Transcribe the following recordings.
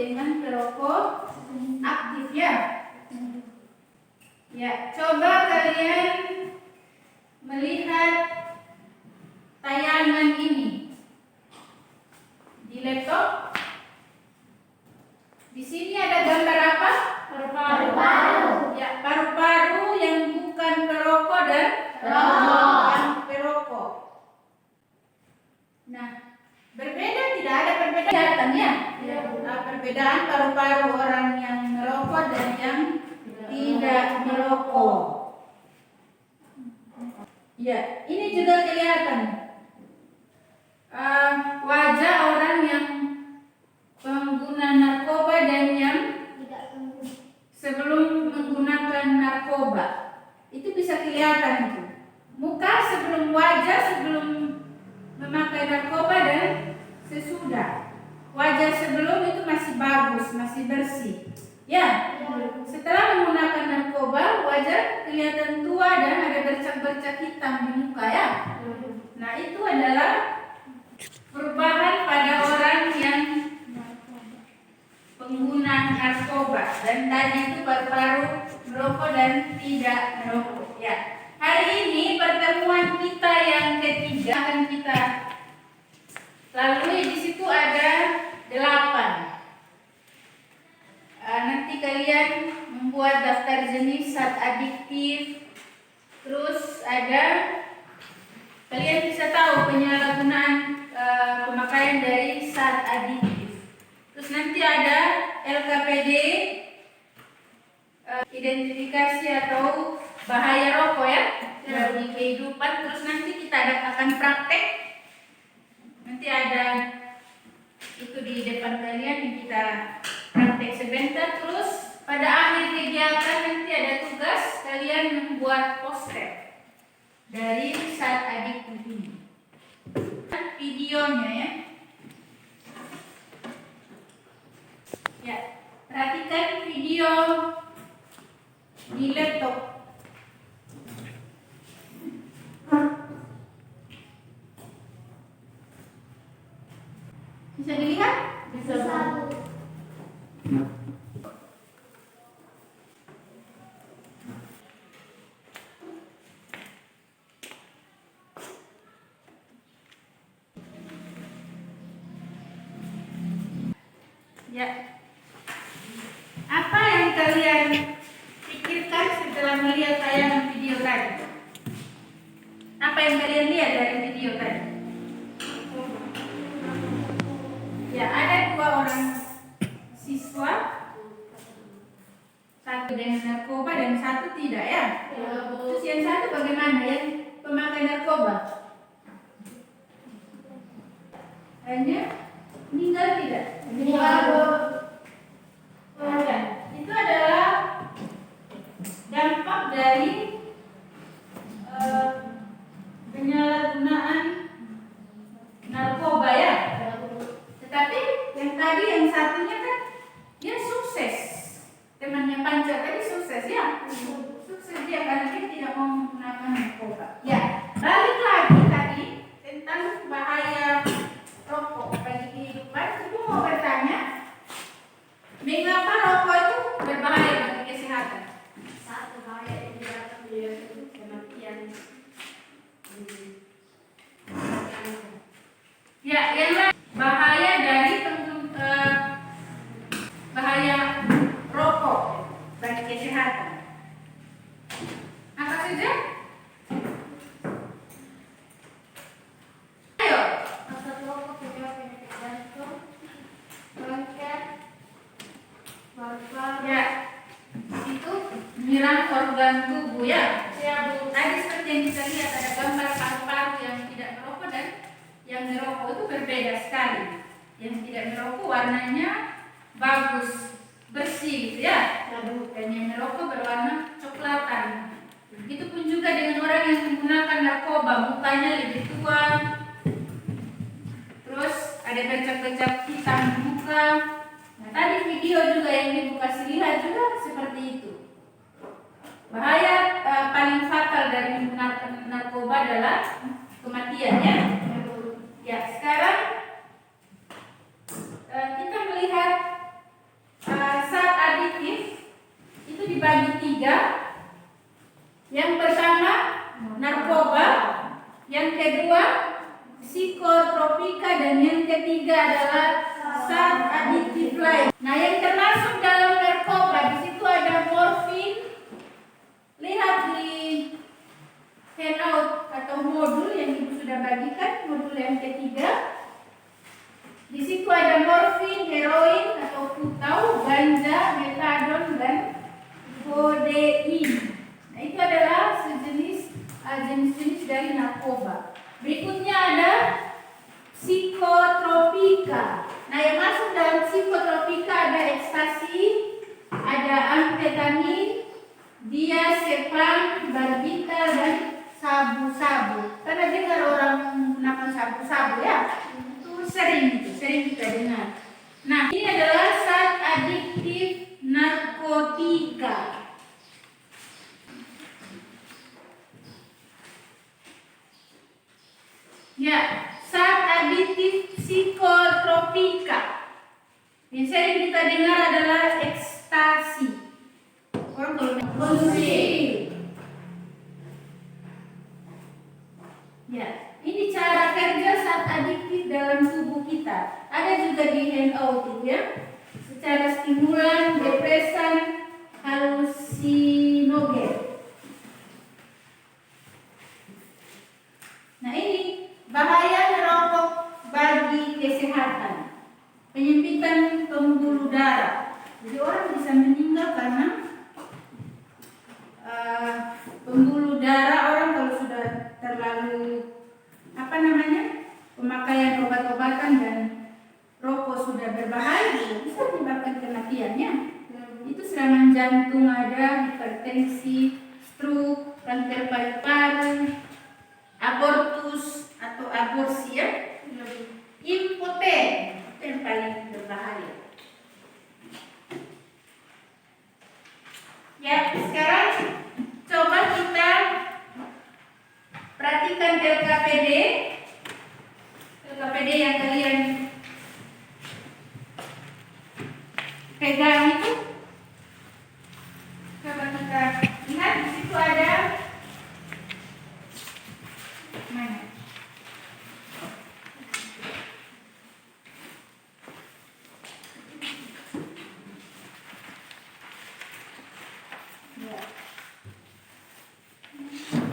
dengan perokok aktif ya. Ya, coba kalian melihat tayangan ini di laptop. Di sini ada gambar apa? Paru-paru. Ya, paru-paru yang bukan perokok dan yang perokok. Nah, berbeda, tidak ada perbedaan ya? Perbedaan paru-paru orang yang merokok dan yang tidak merokok. Ya, ini juga kelihatan wajah orang yang pengguna narkoba dan yang sebelum menggunakan narkoba. Itu bisa kelihatan itu. Muka sebelum, wajah sebelum memakai narkoba dan sesudah. Wajah sebelum itu masih bagus, masih bersih. Ya, setelah menggunakan narkoba, wajah kelihatan tua dan ada bercak-bercak hitam di muka ya. Nah, itu adalah perubahan pada orang yang pengguna narkoba. Dan tadi itu paru-paru merokok dan tidak merokok. Ya, hari ini pertemuan kita yang ketiga akan kita lalui. Di situ ada 8. Nanti kalian membuat daftar jenis zat adiktif. Terus ada, kalian bisa tahu penyalahgunaan pemakaian dari zat adiktif. Terus nanti ada LKPD, identifikasi atau bahaya rokok ya di kehidupan. Terus nanti kita akan praktek. Nanti ada itu di depan kalian yang kita praktek sebentar. Terus pada akhir kegiatan nanti ada tugas kalian membuat poster dari zat adiktif ini. Videonya ya. Ya, perhatikan video di laptop. Bisa dilihat? Bisa. Ya. Apa yang kalian pikirkan setelah melihat tayangan video tadi? Apa yang kalian lihat dari video tadi? Ya, ada 2 orang siswa, satu dengan narkoba dan satu tidak ya. Terus yang satu bagaimana? Yang pemakai narkoba hanya meninggal tidak? Ya, itu adalah dampak dari penyalahgunaan narkoba ya. Tetapi yang tadi yang satunya kan dia sukses. Temannya Panca tadi sukses ya. Sukses dia karena dia tidak mau menggunakan narkoba. Ya, balik lagi tadi tentang bahaya rokok bagi kehidupan. Ibu mau bertanya, mengapa rokok itu berbahaya bagi kesehatan? Satu bahaya yang datang dia itu kematian. Ya, yang lain bahaya dari bahaya rokok bagi kesehatan. Apa saja? Ayo. Asap rokok penyebab penyakit jantung, kanker, paru-paru. Ya, itu menyerang organ tubuh ya. Ya, Bu. Tadi seperti yang kita lihat ada gambar paru-paru yang tidak merokok dan yang merokok itu berbeda sekali. Yang tidak merokok warnanya bagus, bersih gitu ya. Dan yang merokok berwarna coklatan. Begitupun juga dengan orang yang menggunakan narkoba, mukanya lebih tua. Terus ada bercak-bercak hitam di muka. Nah, tadi video juga yang Ibu kasih lihat juga seperti itu. Bahaya paling fatal dari menggunakan narkoba adalah kematian ya. Ya, sekarang kita melihat Yang pertama narkoba, yang kedua psikotropika, dan yang ketiga adalah zat adiktif lain. Nah, yang termasuk dalam narkoba di situ ada morfin. Lihat di handout atau modul yang Ibu sudah bagikan, modul yang ketiga. Di situ ada morfin, heroin atau putau, ganja, metadon, dan kodein. Nah, itu adalah jenis-jenis dari narkoba. Berikutnya ada psikotropika. Nah, yang masuk dalam psikotropika ada ekstasi, ada amfetamin, diazepam, barbital, dan sabu-sabu. Pernah dengar orang menggunakan sabu-sabu ya? Itu sering kita dengar. Nah, ini adalah zat adiktif narkotika. Ya, zat adiktif psikotropika. Yang sering kita dengar adalah ekstasi. Orang kalau ya, ini cara kerja zat adiktif dalam tubuh kita. Ada juga di handout itu ya. Secara stimulan, depresan, halusinogen. Nah, ini bahaya merokok bagi kesehatan. Penyempitan pembuluh darah. Jadi orang bisa meninggal karena pembuluh darah. Orang kalau sudah terlalu pemakaian obat-obatan dan rokok sudah berbahaya, bisa menyebabkan kematiannya. Itu serangan jantung ada, hipertensi, stroke, kanker paru-paru, abortus atau aborsi ya, impoten, itu yang paling berbahaya. Ya, sekarang coba kita perhatikan LKPD yang kalian pegang itu. Coba kita lihat di situ ada mana? Ya.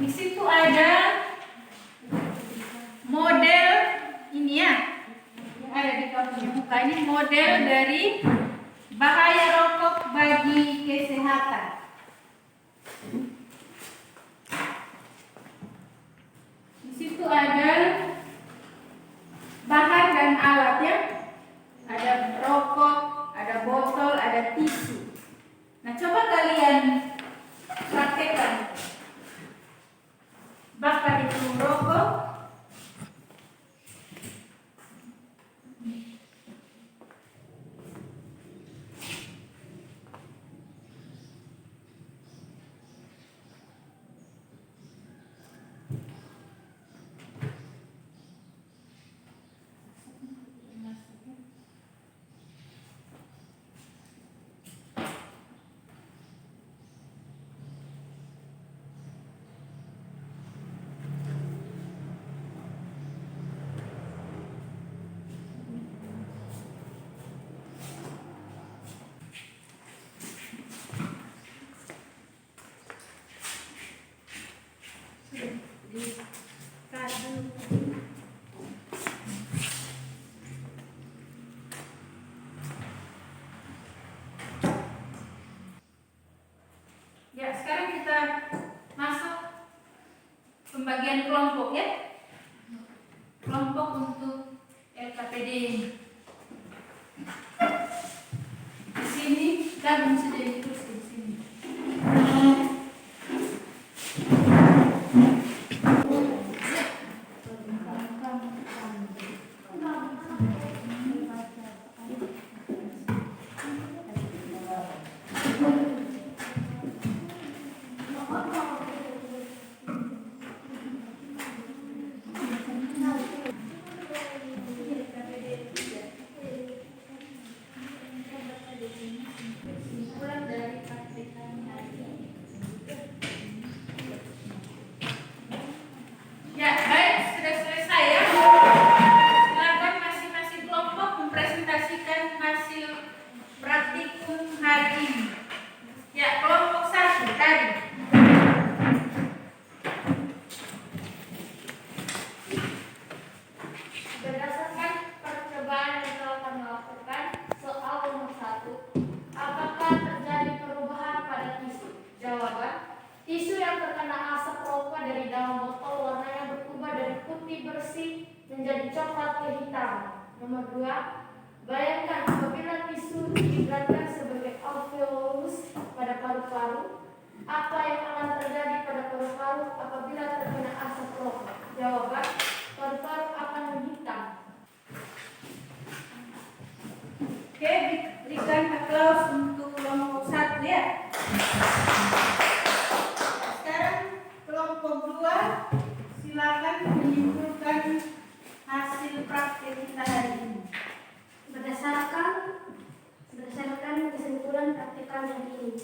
Di situ ada model ini ya, yang ada di kamu punya muka ini, model dari bahaya rokok bagi kesehatan. Di situ ada bahan dan alat ya, ada rokok, ada botol, ada tisu. Nah, coba kalian praktekkan. Bakar itu rokok. Ya, sekarang kita masuk pembagian kelompok ya. Kelompok untuk LKPD ini. Di sini gabung saja terus di sini. menjadi coklat ke hitam. Nomor 2, bayangkan apabila tisu diibaratkan sebagai alveolus pada paru-paru, apa yang akan terjadi pada paru-paru apabila terkena asap rokok? Jawaban, paru-paru akan menghitam. Oke, berikan aplaus untuk kelompok 1 ya. Sekarang kelompok 2, silakan menyimpulkan hasil praktek kita hari ini. Berdasarkan kesimpulan praktek kami hari ini,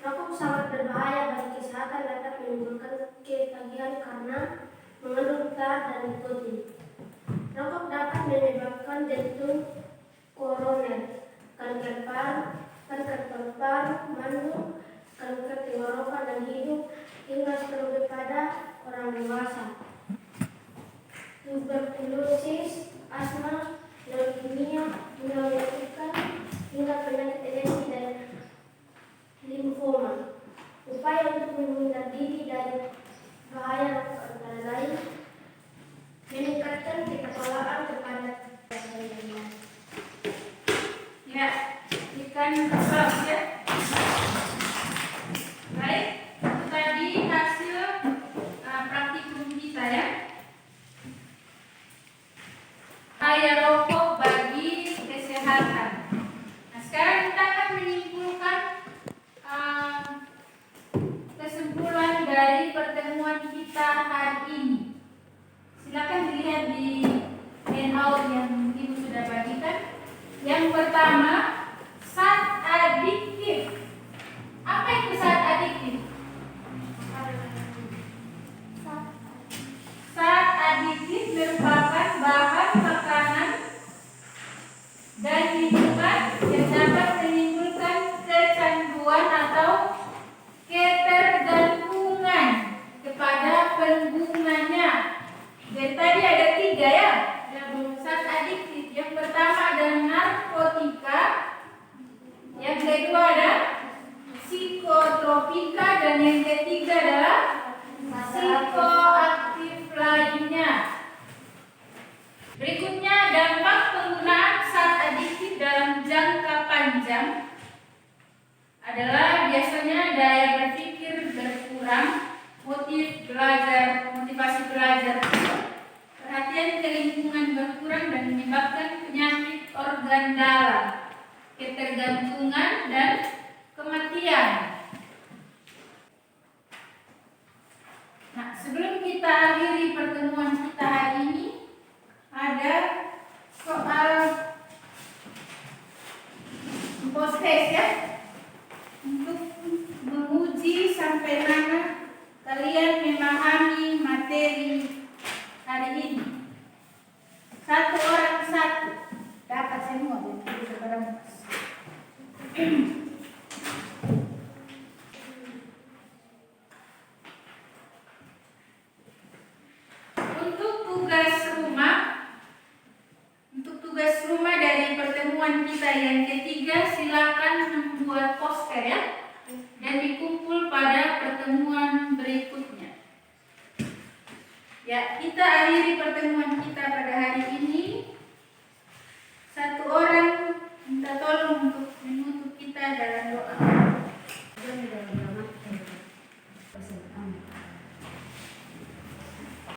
rokok sangat berbahaya bagi kesehatan, dapat menimbulkan ketagihan karena mengandung tar dan nikotin. Rokok dapat menyebabkan jantung koroner, kanker paru-paru, mandung, kanker tenggorokan dan hidung, hingga stroke pada orang dewasa. Tuberkulosis, asma, leukemia, menyebabkan hingga penyakit TBC dan limfoma. Upaya untuk menghindar diri dari bahaya rokok antara lain meningkatkan ketakwaan kepada Ya, berikan aplaus ya. Baik, itu tadi hasil praktikum kita ya. Bahaya rokok bagi kesehatan. Nah, sekarang kita akan menyimpulkan kesimpulan dari pertemuan kita hari ini. Silakan dilihat di handout yang Ibu sudah bagikan. Yang pertama, zat adiktif. Apa itu zat adiktif? Zat adiktif merupakan bahan makanan dan minuman yang dapat menimbulkan kecanduan atau ketergantungan kepada penggunanya. Jadi tadi ada 3 ya, zat adiktif. Yang pertama ada narkotika, yang kedua ada psikotropika, dan yang ketiga adalah psikoaktif lainnya. Berikutnya dampak penggunaan zat adiktif dalam jangka panjang adalah biasanya daya berpikir berkurang, motivasi belajar, perhatian ke lingkungan berkurang dan menyebabkan penyakit organ dalam, ketergantungan dan kematian. Nah, sebelum kita akhiri pertemuan kita hari ini, ada soal post-test ya, untuk menguji sampai mana kalian memahami materi hari ini. 1 orang 1, dapat semua jadi sekarang. Untuk tugas rumah dari pertemuan kita yang ketiga, silakan membuat poster ya, dan dikumpul pada pertemuan berikutnya. Ya, kita akhiri pertemuan kita pada hari ini. 1 orang minta tolong untuk menutup kita dalam doa.